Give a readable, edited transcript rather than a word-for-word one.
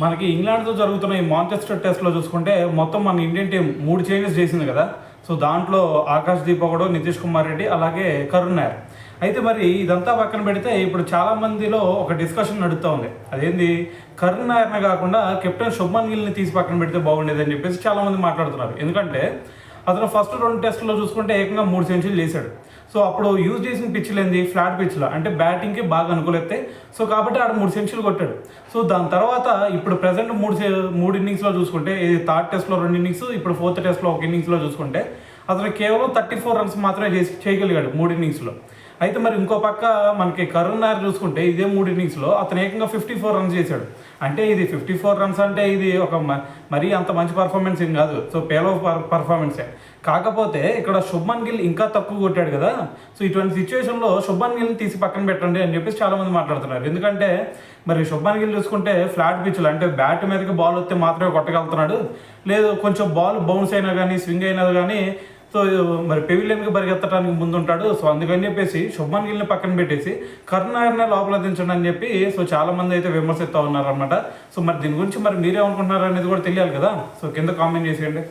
మనకి ఇంగ్లాండ్తో జరుగుతున్న ఈ మాంచెస్టర్ టెస్ట్లో చూసుకుంటే మొత్తం మన ఇండియన్ టీం 3 చేంజెస్ చేసింది కదా. సో దాంట్లో ఆకాష్ దీప్ ఒకడు, నితీష్ కుమార్ రెడ్డి, అలాగే కరుణ్ నాయర్. అయితే మరి ఇదంతా పక్కన పెడితే ఇప్పుడు చాలా మందిలో ఒక డిస్కషన్ నడుస్తూ ఉంది. అదేంది, కరుణ్ నాయర్నే కాకుండా కెప్టెన్ శుభ్మన్ గిల్ని తీసి పక్కన పెడితే బాగుండేది అని చెప్పేసి చాలామంది మాట్లాడుతున్నారు. ఎందుకంటే అతను ఫస్ట్ 2 టెస్టుల్లో చూసుకుంటే ఏకంగా 3 సెంచరీలు చేశాడు. సో అప్పుడు యూజ్ చేసిన పిచ్లు ఏంది, ఫ్లాట్ పిచ్లో, అంటే బ్యాటింగ్కి బాగా అనుకూలతే. సో కాబట్టి ఆడ 3 సెంచరీలు కొట్టాడు. సో దాని తర్వాత ఇప్పుడు ప్రజెంట్ మూడు ఇన్నింగ్స్లో చూసుకుంటే, ఇది థర్డ్ టెస్ట్లో 2 ఇన్నింగ్స్, ఇప్పుడు ఫోర్త్ టెస్ట్లో 1 ఇన్నింగ్స్లో చూసుకుంటే అతను కేవలం 34 రన్స్ మాత్రమే చేయగలిగాడు 3 ఇన్నింగ్స్లో. అయితే మరి ఇంకో పక్క మనకి కరుణ్ నాయర్ చూసుకుంటే ఇదే 3 ఇన్నింగ్స్లో అతను ఏకంగా 54 రన్స్ చేశాడు. అంటే ఇది 54 రన్స్ అంటే ఇది ఒక మరీ అంత మంచి పర్ఫార్మెన్స్ ఏం కాదు. సో పేలో పర్ఫార్మెన్సే. కాకపోతే ఇక్కడ శుభ్మన్ గిల్ ఇంకా తక్కువ కొట్టాడు కదా. సో ఇటువంటి సిచ్యువేషన్లో శుభ్మన్ గిల్ని తీసి పక్కన పెట్టండి అని చెప్పేసి చాలామంది మాట్లాడుతున్నారు. ఎందుకంటే మరి శుభ్మన్ గిల్ చూసుకుంటే ఫ్లాట్ పిచ్లు, అంటే బ్యాట్ మీదకి బాల్ వస్తే మాత్రమే కొట్టగలుగుతున్నాడు. లేదు కొంచెం బాల్ బౌన్స్ అయినా కానీ, స్వింగ్ అయినా కానీ సో మరి పెవిలియన్కి పరిగెత్తడానికి ముందుంటాడు. సో అందుకని చెప్పేసి శుభ్మన్ గిల్ని పక్కన పెట్టేసి కరుణ్ నాయర్నే లోపల దించండి అని చెప్పి సో చాలామంది అయితే విమర్శిస్తూ ఉన్నారనమాట. సో మరి దీని గురించి మరి మీరేమనుకుంటున్నారు అనేది కూడా తెలియాలి కదా. సో కింద కామెంట్ చేసేయండి.